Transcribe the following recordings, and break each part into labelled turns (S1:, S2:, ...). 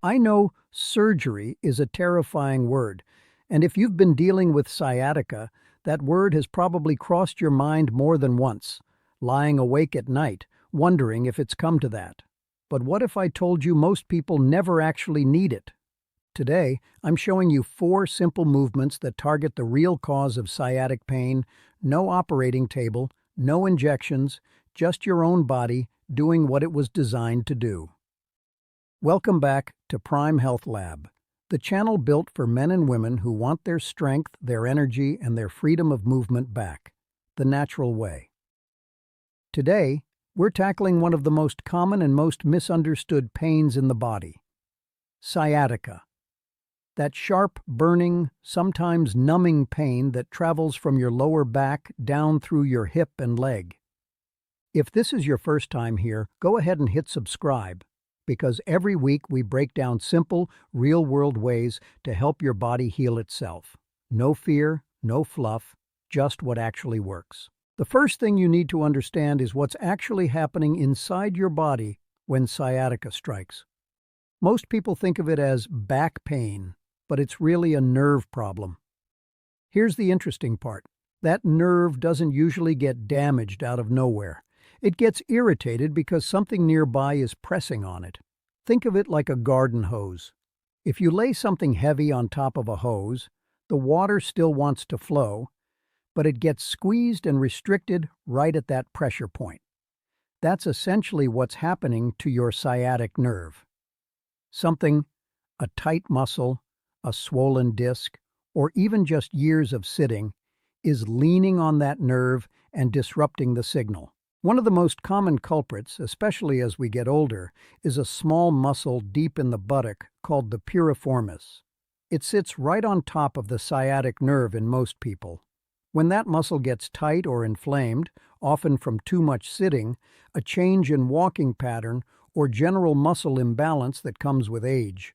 S1: I know surgery is a terrifying word, and if you've been dealing with sciatica, that word has probably crossed your mind more than once, lying awake at night, wondering if it's come to that. But what if I told you most people never actually need it? Today, I'm showing you 4 simple movements that target the real cause of sciatic pain, no operating table, no injections, just your own body doing what it was designed to do. Welcome back to Prime Health Lab, the channel built for men and women who want their strength, their energy, and their freedom of movement back, the natural way. Today, we're tackling one of the most common and most misunderstood pains in the body, sciatica. That sharp, burning, sometimes numbing pain that travels from your lower back down through your hip and leg. If this is your first time here, go ahead and hit subscribe, because every week we break down simple, real-world ways to help your body heal itself. No fear, no fluff, just what actually works. The first thing you need to understand is what's actually happening inside your body when sciatica strikes. Most people think of it as back pain, but it's really a nerve problem. Here's the interesting part. That nerve doesn't usually get damaged out of nowhere. It gets irritated because something nearby is pressing on it. Think of it like a garden hose. If you lay something heavy on top of a hose, the water still wants to flow, but it gets squeezed and restricted right at that pressure point. That's essentially what's happening to your sciatic nerve. Something, a tight muscle, a swollen disc, or even just years of sitting, is leaning on that nerve and disrupting the signal. One of the most common culprits, especially as we get older, is a small muscle deep in the buttock called the piriformis. It sits right on top of the sciatic nerve in most people. When that muscle gets tight or inflamed, often from too much sitting, a change in walking pattern, or general muscle imbalance that comes with age,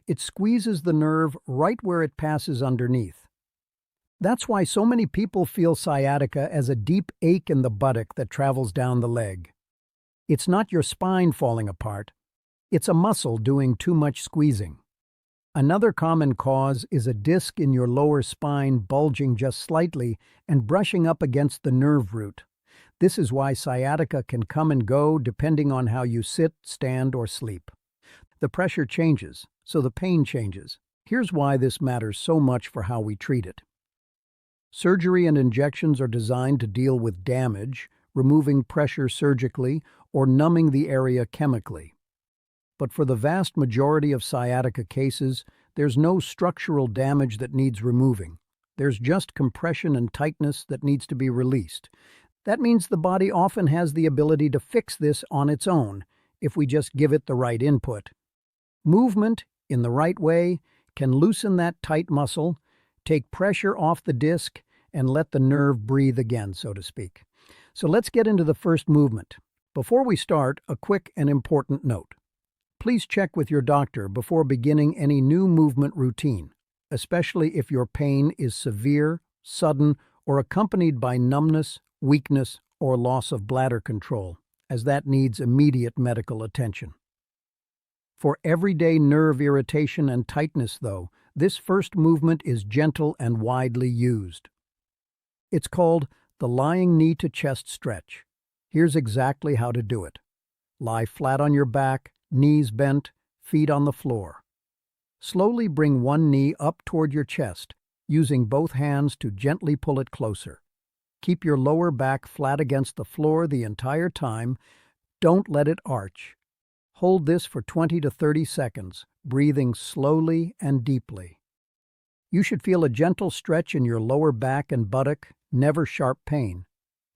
S1: it squeezes the nerve right where it passes underneath. That's why so many people feel sciatica as a deep ache in the buttock that travels down the leg. It's not your spine falling apart. It's a muscle doing too much squeezing. Another common cause is a disc in your lower spine bulging just slightly and brushing up against the nerve root. This is why sciatica can come and go depending on how you sit, stand, or sleep. The pressure changes, so the pain changes. Here's why this matters so much for how we treat it. Surgery and injections are designed to deal with damage, removing pressure surgically, or numbing the area chemically. But for the vast majority of sciatica cases, there's no structural damage that needs removing. There's just compression and tightness that needs to be released. That means the body often has the ability to fix this on its own, if we just give it the right input. Movement, in the right way, can loosen that tight muscle, take pressure off the disc, and let the nerve breathe again, so to speak. So let's get into the first movement. Before we start, a quick and important note. Please check with your doctor before beginning any new movement routine, especially if your pain is severe, sudden, or accompanied by numbness, weakness, or loss of bladder control, as that needs immediate medical attention. For everyday nerve irritation and tightness, though, this first movement is gentle and widely used. It's called the lying knee to chest stretch. Here's exactly how to do it. Lie flat on your back, knees bent, feet on the floor. Slowly bring one knee up toward your chest, using both hands to gently pull it closer. Keep your lower back flat against the floor the entire time. Don't let it arch. Hold this for 20 to 30 seconds, breathing slowly and deeply. You should feel a gentle stretch in your lower back and buttock, never sharp pain.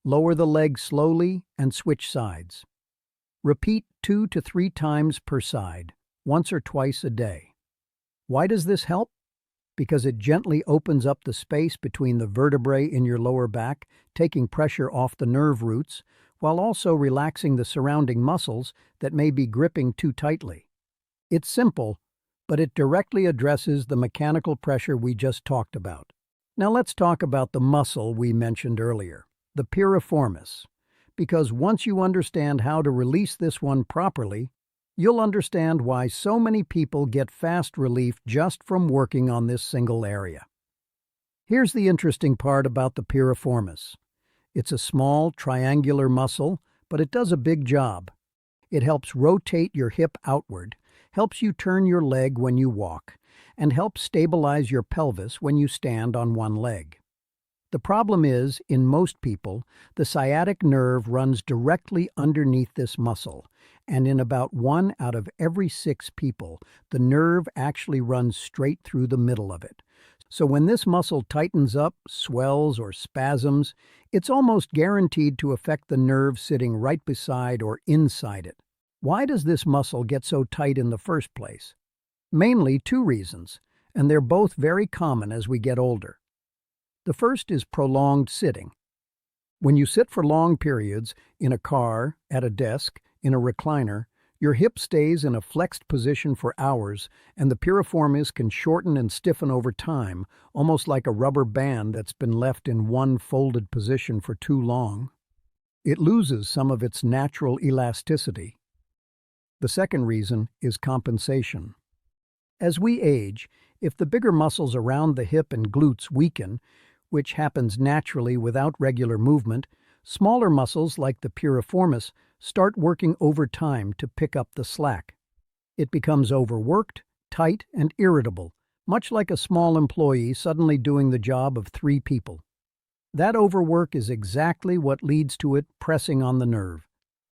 S1: Lower the leg slowly and switch sides. Repeat 2 to 3 times per side, once or twice a day. Why does this help? Because it gently opens up the space between the vertebrae in your lower back, taking pressure off the nerve roots, while also relaxing the surrounding muscles that may be gripping too tightly. It's simple, but it directly addresses the mechanical pressure we just talked about. Now let's talk about the muscle we mentioned earlier, the piriformis, because once you understand how to release this one properly, you'll understand why so many people get fast relief just from working on this single area. Here's the interesting part about the piriformis. It's a small, triangular muscle, but it does a big job. It helps rotate your hip outward, helps you turn your leg when you walk, and helps stabilize your pelvis when you stand on one leg. The problem is, in most people, the sciatic nerve runs directly underneath this muscle, and in about 1 out of every 6 people, the nerve actually runs straight through the middle of it. So when this muscle tightens up, swells, or spasms, it's almost guaranteed to affect the nerve sitting right beside or inside it. Why does this muscle get so tight in the first place? Mainly 2 reasons, and they're both very common as we get older. The first is prolonged sitting. When you sit for long periods, in a car, at a desk, in a recliner, your hip stays in a flexed position for hours, and the piriformis can shorten and stiffen over time, almost like a rubber band that's been left in one folded position for too long. It loses some of its natural elasticity. The second reason is compensation. As we age, if the bigger muscles around the hip and glutes weaken, which happens naturally without regular movement, smaller muscles like the piriformis start working overtime to pick up the slack. It becomes overworked, tight, and irritable, much like a small employee suddenly doing the job of 3 people. That overwork is exactly what leads to it pressing on the nerve.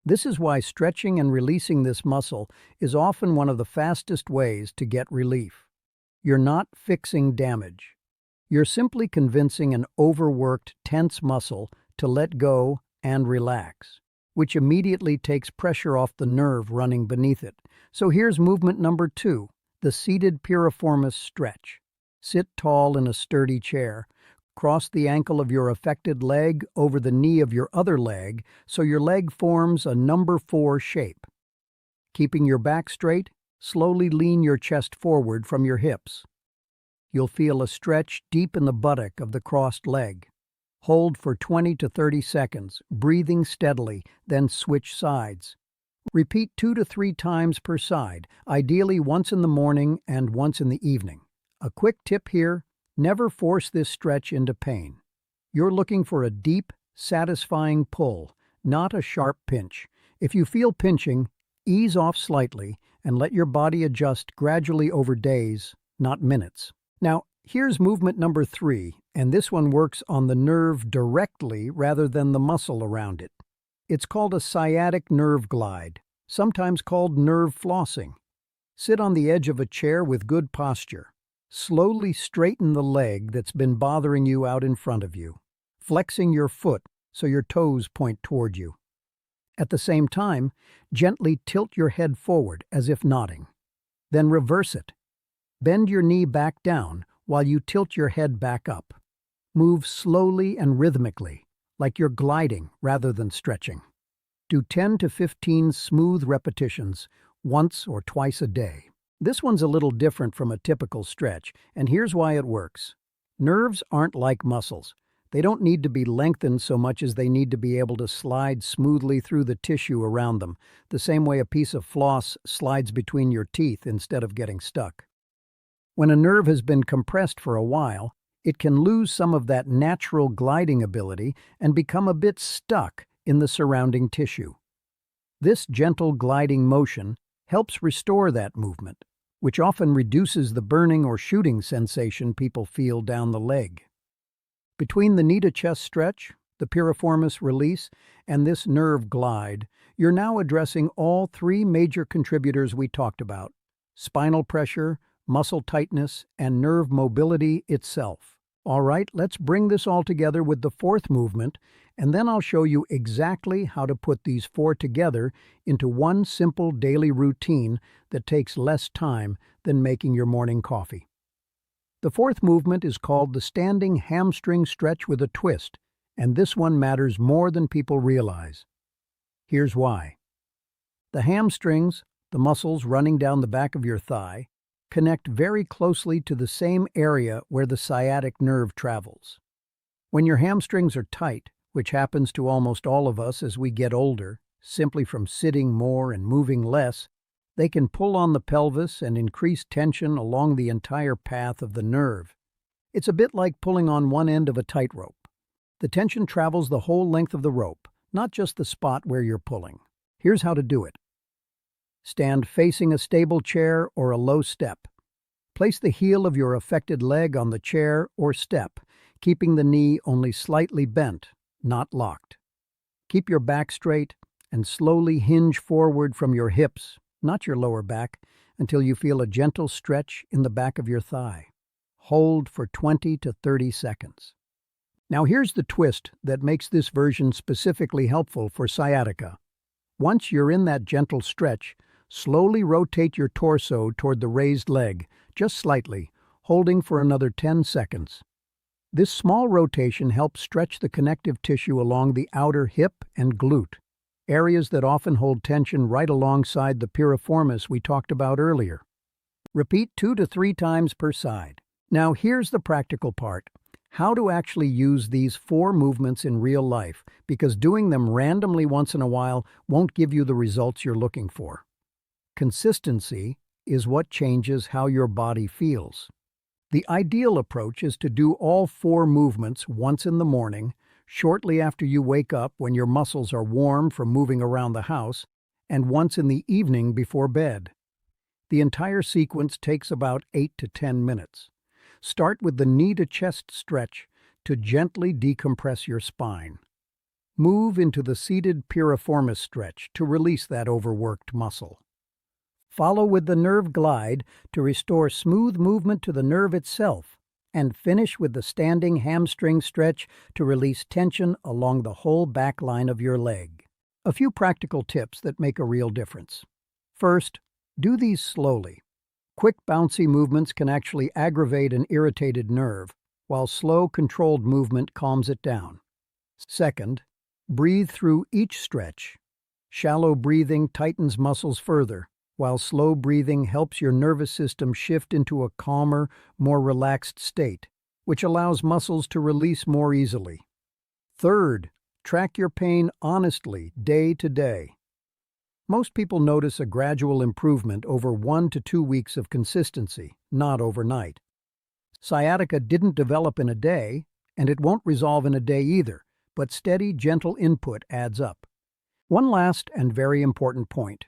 S1: This is why stretching and releasing this muscle is often one of the fastest ways to get relief. You're not fixing damage. You're simply convincing an overworked, tense muscle to let go and relax, which immediately takes pressure off the nerve running beneath it. So here's movement number 2, the seated piriformis stretch. Sit tall in a sturdy chair. Cross the ankle of your affected leg over the knee of your other leg so your leg forms a number 4 shape. Keeping your back straight, slowly lean your chest forward from your hips. You'll feel a stretch deep in the buttock of the crossed leg. Hold for 20 to 30 seconds, breathing steadily, then switch sides. Repeat 2 to 3 times per side, ideally once in the morning and once in the evening. A quick tip here: never force this stretch into pain. You're looking for a deep, satisfying pull, not a sharp pinch. If you feel pinching, ease off slightly and let your body adjust gradually over days, not minutes. Now, here's movement number 3, and this one works on the nerve directly rather than the muscle around it. It's called a sciatic nerve glide, sometimes called nerve flossing. Sit on the edge of a chair with good posture. Slowly straighten the leg that's been bothering you out in front of you, flexing your foot so your toes point toward you. At the same time, gently tilt your head forward as if nodding. Then reverse it. Bend your knee back down while you tilt your head back up. Move slowly and rhythmically, like you're gliding rather than stretching. Do 10 to 15 smooth repetitions, once or twice a day. This one's a little different from a typical stretch, and here's why it works. Nerves aren't like muscles. They don't need to be lengthened so much as they need to be able to slide smoothly through the tissue around them, the same way a piece of floss slides between your teeth instead of getting stuck. When a nerve has been compressed for a while, it can lose some of that natural gliding ability and become a bit stuck in the surrounding tissue. This gentle gliding motion helps restore that movement, which often reduces the burning or shooting sensation people feel down the leg. Between the knee to chest stretch, the piriformis release, and this nerve glide, you're now addressing all 3 major contributors we talked about: spinal pressure, muscle tightness, and nerve mobility itself. All right, let's bring this all together with the 4th movement, and then I'll show you exactly how to put these 4 together into one simple daily routine that takes less time than making your morning coffee. The 4th movement is called the standing hamstring stretch with a twist, and this one matters more than people realize. Here's why. The hamstrings, the muscles running down the back of your thigh, connect very closely to the same area where the sciatic nerve travels. When your hamstrings are tight, which happens to almost all of us as we get older, simply from sitting more and moving less, They can pull on the pelvis and increase tension along the entire path of the nerve. It's a bit like pulling on one end of a tightrope. The tension travels the whole length of the rope, not just the spot where you're pulling. Here's how to do it. Stand facing a stable chair or a low step. Place the heel of your affected leg on the chair or step, keeping the knee only slightly bent, not locked. Keep your back straight and slowly hinge forward from your hips, not your lower back, until you feel a gentle stretch in the back of your thigh. Hold for 20 to 30 seconds. Now here's the twist that makes this version specifically helpful for sciatica. Once you're in that gentle stretch, slowly rotate your torso toward the raised leg, just slightly, holding for another 10 seconds. This small rotation helps stretch the connective tissue along the outer hip and glute, areas that often hold tension right alongside the piriformis we talked about earlier. Repeat 2 to 3 times per side. Now here's the practical part. How to actually use these 4 movements in real life, because doing them randomly once in a while won't give you the results you're looking for. Consistency is what changes how your body feels. The ideal approach is to do all 4 movements once in the morning, shortly after you wake up when your muscles are warm from moving around the house, and once in the evening before bed. The entire sequence takes about 8 to 10 minutes. Start with the knee-to-chest stretch to gently decompress your spine. Move into the seated piriformis stretch to release that overworked muscle. Follow with the nerve glide to restore smooth movement to the nerve itself, and finish with the standing hamstring stretch to release tension along the whole back line of your leg. A few practical tips that make a real difference. First, do these slowly. Quick, bouncy movements can actually aggravate an irritated nerve, while slow, controlled movement calms it down. Second, breathe through each stretch. Shallow breathing tightens muscles further, while slow breathing helps your nervous system shift into a calmer, more relaxed state, which allows muscles to release more easily. Third, track your pain honestly, day to day. Most people notice a gradual improvement over 1 to 2 weeks of consistency, not overnight. Sciatica didn't develop in a day, and it won't resolve in a day either, but steady, gentle input adds up. One last and very important point.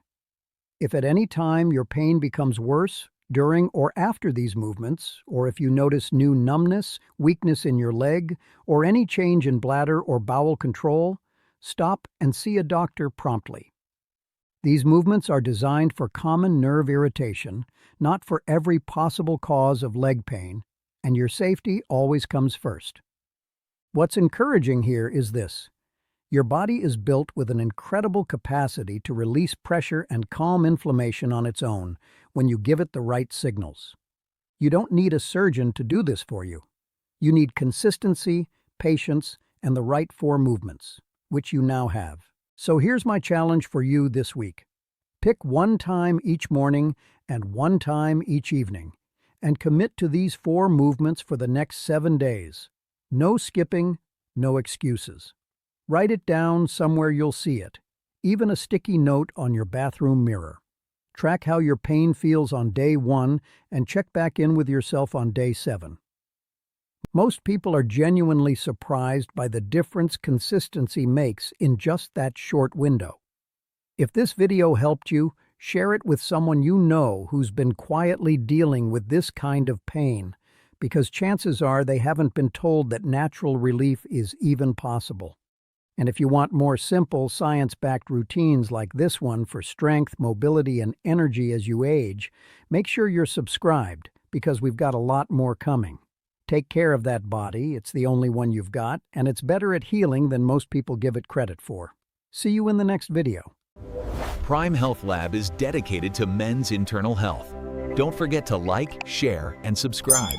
S1: If at any time your pain becomes worse during or after these movements, or if you notice new numbness, weakness in your leg, or any change in bladder or bowel control, stop and see a doctor promptly. These movements are designed for common nerve irritation, not for every possible cause of leg pain, and your safety always comes first. What's encouraging here is this. Your body is built with an incredible capacity to release pressure and calm inflammation on its own when you give it the right signals. You don't need a surgeon to do this for you. You need consistency, patience, and the right 4 movements, which you now have. So here's my challenge for you this week. Pick 1 time each morning and 1 time each evening, and commit to these 4 movements for the next 7 days. No skipping, no excuses. Write it down somewhere you'll see it, even a sticky note on your bathroom mirror. Track how your pain feels on day 1 and check back in with yourself on day 7. Most people are genuinely surprised by the difference consistency makes in just that short window. If this video helped you, share it with someone you know who's been quietly dealing with this kind of pain, because chances are they haven't been told that natural relief is even possible. And if you want more simple, science-backed routines like this one for strength, mobility, and energy as you age, make sure you're subscribed, because we've got a lot more coming. Take care of that body, it's the only one you've got, and it's better at healing than most people give it credit for. See you in the next video.
S2: Prime Health Lab is dedicated to men's internal health. Don't forget to like, share, and subscribe.